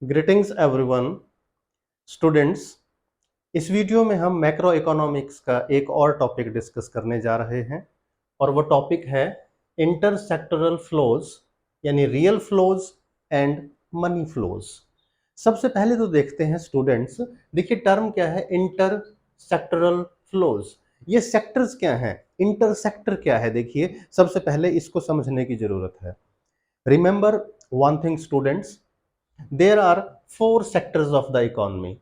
Greetings everyone students. इस video में हम मैक्रो इकोनॉमिक्स का एक और टॉपिक डिस्कस करने जा रहे हैं और वो टॉपिक है इंटरसेक्टरल फ्लोज यानी real flows and money flows. सबसे पहले तो देखते हैं स्टूडेंट्स, देखिए टर्म क्या है इंटरसेक्टरल फ्लोज। ये सेक्टर्स क्या हैं, इंटरसेक्टर क्या है, देखिए सबसे पहले इसको समझने की जरूरत है। Remember one thing students, there are four sectors of the economy.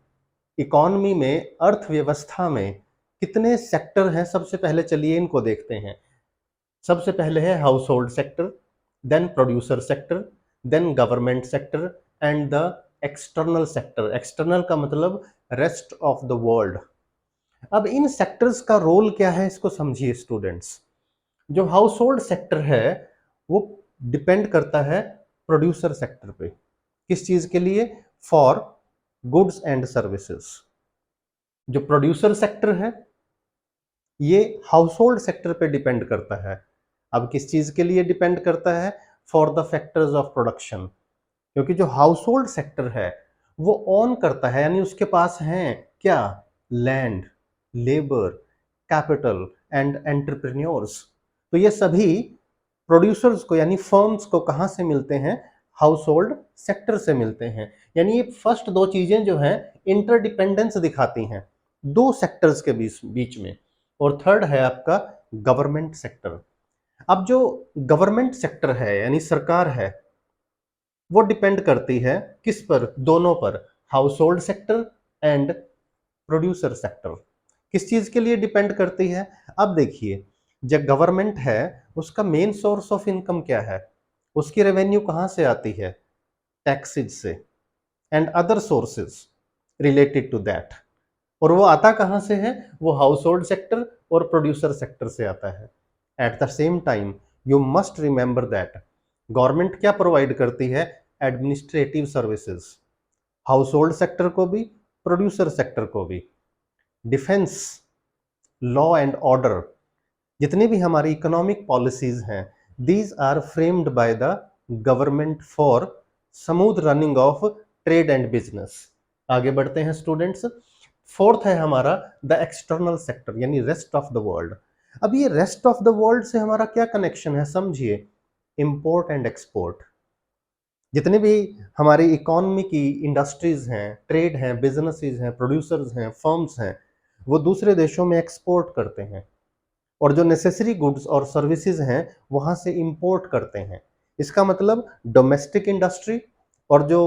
Economy में, अर्थव्यवस्था में कितने सेक्टर हैं, सबसे पहले चलिए इनको देखते हैं। सबसे पहले है household sector, then producer sector, then government sector and the external sector. External का मतलब रेस्ट ऑफ द वर्ल्ड। अब इन सेक्टर्स का रोल क्या है इसको समझिए स्टूडेंट्स। जो हाउस होल्ड सेक्टर है वो डिपेंड करता है प्रोड्यूसर सेक्टर पे। किस चीज के लिए? For goods and services. जो प्रोड्यूसर सेक्टर है ये हाउस होल्ड सेक्टर पे डिपेंड करता है। अब किस चीज के लिए डिपेंड करता है? For the factors of production. क्योंकि जो हाउस होल्ड सेक्टर है वो ऑन करता है, यानी उसके पास है क्या? Land, labour, capital and entrepreneurs. तो ये सभी प्रोड्यूसर्स को यानी फर्म्स को कहां से मिलते हैं? हाउस होल्ड सेक्टर से मिलते हैं। यानी ये फर्स्ट दो चीजें जो हैं इंटरडिपेंडेंस दिखाती हैं दो सेक्टर्स के बीच बीच में। और थर्ड है आपका गवर्नमेंट सेक्टर। अब जो गवर्नमेंट सेक्टर है यानी सरकार है वो डिपेंड करती है किस पर? दोनों पर, house hold sector and producer sector. किस चीज के लिए डिपेंड करती है? अब देखिए, जब गवर्नमेंट है उसका मेन सोर्स ऑफ इनकम क्या है? उसकी रेवेन्यू कहां से आती है? टैक्सेज से and other sources related to that. और वो आता कहां से है? वो हाउस होल्ड सेक्टर और प्रोड्यूसर सेक्टर से आता है। At the same time you must remember that government क्या प्रोवाइड करती है? Administrative services, household sector को भी, प्रोड्यूसर सेक्टर को भी। डिफेंस, लॉ एंड ऑर्डर, जितनी भी हमारी इकोनॉमिक पॉलिसीज हैं these are framed by the government for smooth running of trade and business. आगे बढ़ते हैं स्टूडेंट्स। फोर्थ है हमारा द एक्सटर्नल सेक्टर यानी रेस्ट ऑफ द वर्ल्ड। अब ये रेस्ट ऑफ द वर्ल्ड से हमारा क्या कनेक्शन है समझिए। Import and export. जितने भी हमारी इकोनॉमी की इंडस्ट्रीज हैं, ट्रेड हैं, बिजनेसेस हैं, प्रोड्यूसर्स हैं, फर्म्स हैं, वो दूसरे देशों में एक्सपोर्ट करते हैं और जो नेसेसरी गुड्स और सर्विसेज हैं वहां से इंपोर्ट करते हैं। इसका मतलब डोमेस्टिक इंडस्ट्री और जो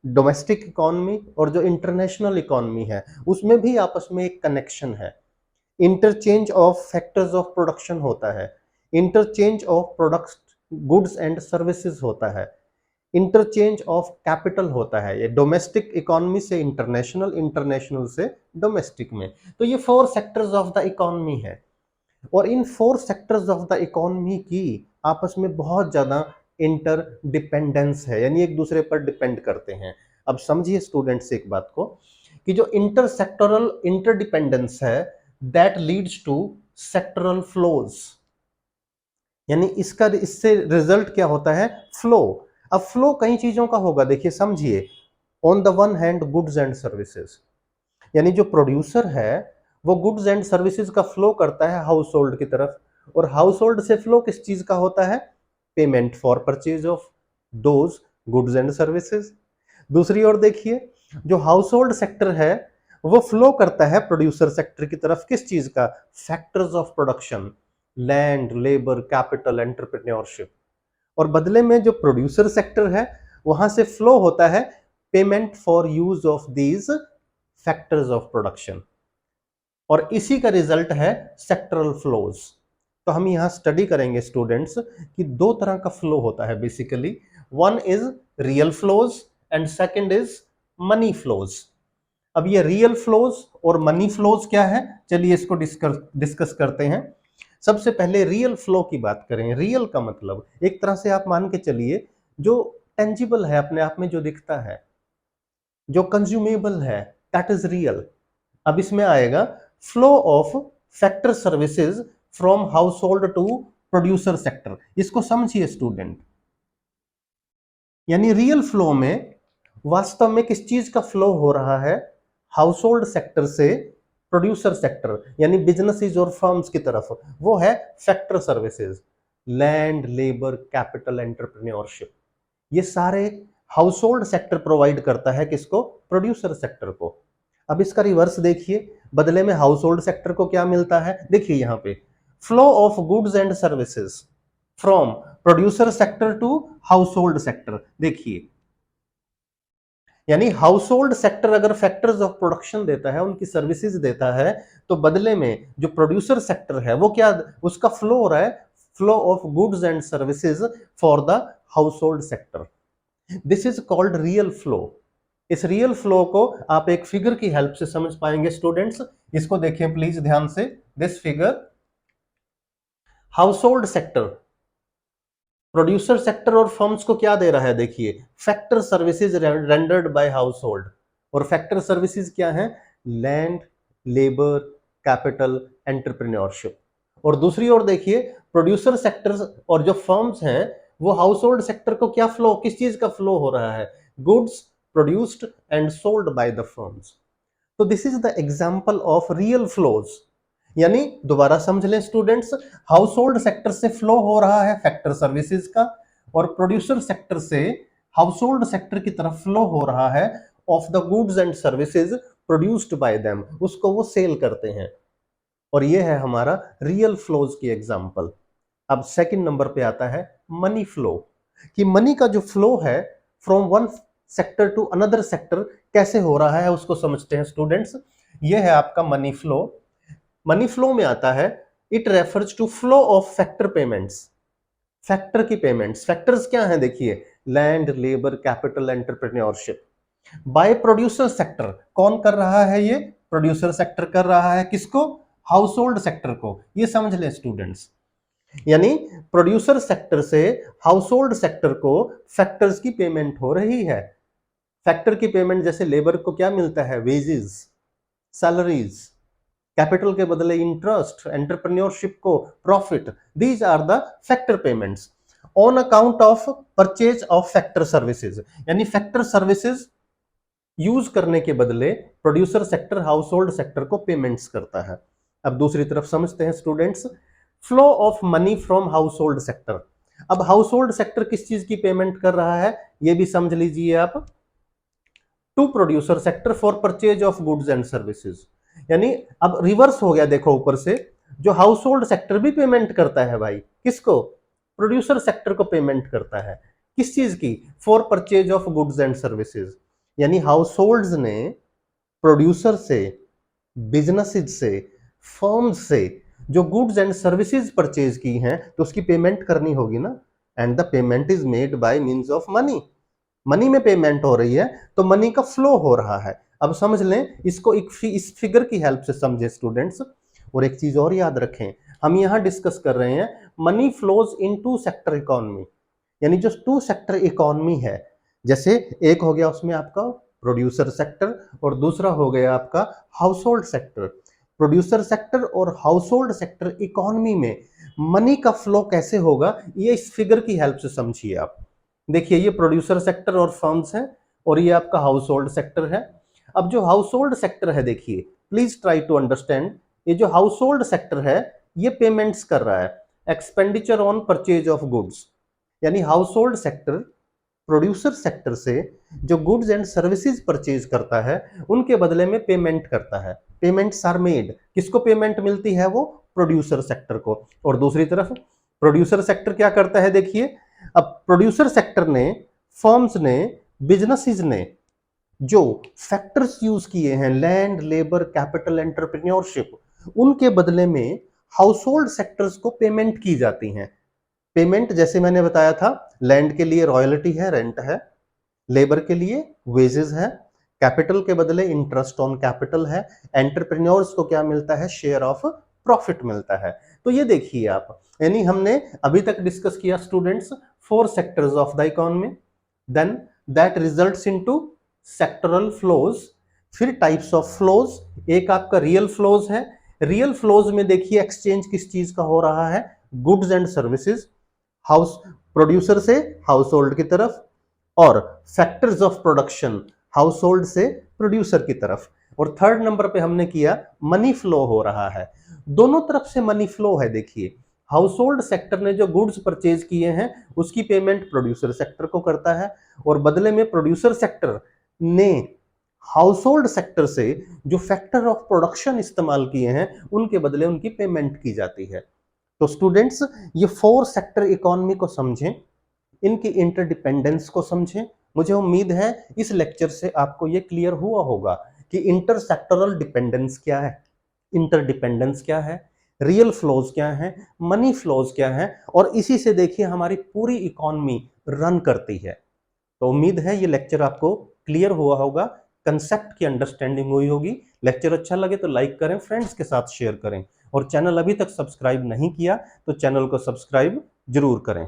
डोमेस्टिक इकोनॉमी और जो इंटरनेशनल इकोनॉमी है उसमें भी आपस में एक कनेक्शन है। Interchange of factors of production होता है, interchange of products, goods and services होता है, इंटरचेंज ऑफ कैपिटल होता है। ये डोमेस्टिक इकोनॉमी से इंटरनेशनल, इंटरनेशनल से डोमेस्टिक में। तो ये four sectors of the economy है और इन four sectors of the economy की आपस में बहुत ज्यादा इंटरडिपेंडेंस है, यानी एक दूसरे पर डिपेंड करते हैं। अब समझिए स्टूडेंट्स एक बात को कि जो इंटरसेक्टोरल इंटरडिपेंडेंस है that leads to sectoral flows, यानी इससे रिजल्ट क्या होता है? फ्लो। अब फ्लो कई चीजों का होगा, देखिए समझिए। On the one hand goods and services, यानी जो प्रोड्यूसर है वो गुड्स एंड सर्विसेज का फ्लो करता है हाउस होल्ड की तरफ, और हाउस होल्ड से फ्लो किस चीज का होता है? Payment for purchase of those goods and services. दूसरी ओर देखिए, जो हाउस होल्ड सेक्टर है वो फ्लो करता है प्रोड्यूसर सेक्टर की तरफ, किस चीज का? Factors of production, land, labour, capital, entrepreneurship. और बदले में जो प्रोड्यूसर सेक्टर है वहां से फ्लो होता है payment for use of these factors of production, और इसी का रिजल्ट है सेक्टरल फ्लोज। तो हम यहां स्टडी करेंगे स्टूडेंट्स कि दो तरह का फ्लो होता है basically. One is real flows and second is money flows. अब ये रियल फ्लोज और मनी फ्लोज क्या है, चलिए इसको डिस्कस करते हैं। सबसे पहले रियल फ्लो की बात करें। रियल का मतलब एक तरह से आप मान के चलिए जो टेंजिबल है, अपने आप में जो दिखता है, जो कंज्यूमेबल है, दैट इज रियल। अब इसमें आएगा flow of factor services from household to producer sector. इसको समझिए स्टूडेंट, यानी रियल फ्लो में वास्तव में किस चीज का फ्लो हो रहा है? हाउस होल्ड सेक्टर से प्रोड्यूसर सेक्टर यानी बिजनेसेस और फर्म्स की तरफ, वो है factor services, land, labour, capital, entrepreneurship. ये सारे हाउस होल्ड सेक्टर प्रोवाइड करता है किसको? प्रोड्यूसर सेक्टर को। अब इसका रिवर्स देखिए, बदले में हाउस होल्ड सेक्टर को क्या मिलता है? देखिए यहां पे, flow of goods and services from producer sector to household sector. देखिए, यानी हाउस होल्ड सेक्टर अगर फैक्टर्स ऑफ प्रोडक्शन देता है, उनकी सर्विसेज देता है, तो बदले में जो प्रोड्यूसर सेक्टर है वो क्या, उसका फ्लो हो रहा है, flow of goods and services for the house hold sector. This is called real flow. इस रियल फ्लो को आप एक फिगर की हेल्प से समझ पाएंगे स्टूडेंट्स। इसको देखिए प्लीज ध्यान से। This figure, house hold sector producer sector और फर्म्स को क्या दे रहा है? देखिए, factor services rendered by house hold. और फैक्टर सर्विसेज क्या है? Land, labour, capital, entrepreneurship. और दूसरी ओर देखिए, प्रोड्यूसर सेक्टर और जो फर्म्स हैं वो हाउस होल्ड सेक्टर को क्या फ्लो, किस चीज का फ्लो हो रहा है? Goods produced and sold by the firms. तो this is the example of real flows. यानी दोबारा समझ लें स्टूडेंट्स, हाउस होल्ड सेक्टर से फ्लो हो रहा है फैक्टर सर्विसेज का, और प्रोड्यूसर सेक्टर से हाउस होल्ड सेक्टर की तरफ फ्लो हो रहा है of the goods and services produced by them, उसको वो सेल करते हैं। और ये है हमारा रियल फ्लोज की एग्जांपल। अब सेकंड नंबर पे आता है मनी फ्लो, कि मनी का जो फ्लो है from one sector to another sector कैसे हो रहा है, उसको समझते हैं स्टूडेंट्स। ये है आपका मनी फ्लो। मनी फ्लो में आता है, it refers to flow of factor payments. Factor की पेमेंट्स, फैक्टर्स क्या हैं? देखिए, land, labour, capital, entrepreneurship, by producer sector. कौन कर रहा है? ये प्रोड्यूसर सेक्टर कर रहा है। किसको? हाउस होल्ड सेक्टर को। ये समझ लें स्टूडेंट्स, यानी प्रोड्यूसर सेक्टर से हाउस होल्ड सेक्टर को फैक्टर्स की पेमेंट हो रही है। फैक्टर की पेमेंट जैसे लेबर को क्या मिलता है? वेजेस, सैलरीज, कैपिटल के बदले इंटरेस्ट, एंटरप्रेन्योरशिप को profit. These are the factor payments on account of purchase of factor services. यानी फैक्टर सर्विसेज यूज करने के बदले producer sector household sector को पेमेंट्स करता है। अब दूसरी तरफ समझते हैं students, flow of money from household sector. अब हाउस होल्ड सेक्टर किस चीज की पेमेंट कर रहा है, ये भी समझ लीजिए आप। To producer sector for purchase of goods and services. यानी अब रिवर्स हो गया, देखो ऊपर से, जो हाउस होल्ड सेक्टर भी पेमेंट करता है भाई, किसको? प्रोड्यूसर सेक्टर को पेमेंट करता है। किस चीज की? For purchase of goods and services. यानी हाउस होल्ड्स ने प्रोड्यूसर से, बिजनेसेस से, फर्म्स से जो गुड्स एंड सर्विसेज परचेज की हैं, तो उसकी पेमेंट करनी होगी ना। And the payment is made by means of money. Money में पेमेंट हो रही है, तो मनी का फ्लो हो रहा है। अब समझ लें इसको, इस फिगर की हेल्प से समझे स्टूडेंट्स। और एक चीज और याद रखें, हम यहां डिस्कस कर रहे हैं money flows in two sector economy. यानी जो टू सेक्टर इकोनॉमी है, जैसे एक हो गया उसमें आपका प्रोड्यूसर सेक्टर और दूसरा हो गया आपका house hold sector. Producer sector और हाउस होल्ड सेक्टर इकोनॉमी में मनी का फ्लो कैसे होगा, ये इस फिगर की हेल्प से समझिए आप। देखिए, ये प्रोड्यूसर सेक्टर और फर्म्स है, और ये आपका हाउस होल्ड सेक्टर है। अब जो हाउस होल्ड सेक्टर है, देखिए प्लीज ट्राई टू अंडरस्टैंड, ये जो हाउस होल्ड सेक्टर है ये पेमेंट्स कर रहा है, expenditure on purchase of goods. यानी household sector producer sector से जो गुड्स एंड सर्विसेज परचेज करता है, उनके बदले में पेमेंट करता है। पेमेंट्स आर मेड, किसको पेमेंट मिलती है? वो प्रोड्यूसर सेक्टर को। और दूसरी तरफ प्रोड्यूसर सेक्टर क्या करता है? देखिए, अब प्रोड्यूसर सेक्टर ने, फर्म्स ने, बिजनेसेस ने जो फैक्टर्स यूज किए हैं, लैंड, लेबर, कैपिटल, एंटरप्रेन्योरशिप, उनके बदले में हाउस होल्ड सेक्टर्स को पेमेंट की जाती हैं। पेमेंट जैसे मैंने बताया था, लैंड के लिए रॉयल्टी है, रेंट है, लेबर के लिए वेजेस है, कैपिटल के बदले इंटरेस्ट ऑन कैपिटल है, एंटरप्रेन्योर्स को क्या मिलता है? शेयर ऑफ प्रॉफिट मिलता है। तो ये देखिए आप, यानी हमने अभी तक डिस्कस किया students 4 sectors of the economy, then that results into sectoral flows. फिर टाइप्स ऑफ फ्लोज, एक आपका रियल फ्लोज है। रियल फ्लोज में देखिए एक्सचेंज किस चीज का हो रहा है? Goods and services, house producer से हाउस होल्ड की तरफ, और factors of production, household से प्रोड्यूसर की तरफ। और थर्ड नंबर पे हमने किया मनी फ्लो हो रहा है, दोनों तरफ से मनी फ्लो है। देखिए हाउस होल्ड सेक्टर ने जो गुड्स परचेज किए हैं उसकी पेमेंट प्रोड्यूसर सेक्टर को करता है, और बदले में प्रोड्यूसर सेक्टर ने हाउस होल्ड सेक्टर से जो फैक्टर ऑफ प्रोडक्शन इस्तेमाल किए हैं उनके बदले उनकी पेमेंट की जाती है। तो स्टूडेंट्स ये 4 सेक्टर इकोनॉमी को समझें, इनकी इंटरडिपेंडेंस को समझें। मुझे उम्मीद है इस लेक्चर से आपको ये क्लियर हुआ होगा कि इंटरसेक्टरल डिपेंडेंस क्या है, इंटरडिपेंडेंस क्या है, रियल फ्लोज क्या है, मनी फ्लोज क्या है, और इसी से देखिए हमारी पूरी इकोनॉमी रन करती है। तो उम्मीद है ये लेक्चर आपको क्लियर हुआ होगा, कंसेप्ट की अंडरस्टैंडिंग हुई होगी। लेक्चर अच्छा लगे तो लाइक करें, फ्रेंड्स के साथ शेयर करें, और चैनल अभी तक सब्सक्राइब नहीं किया तो चैनल को सब्सक्राइब जरूर करें।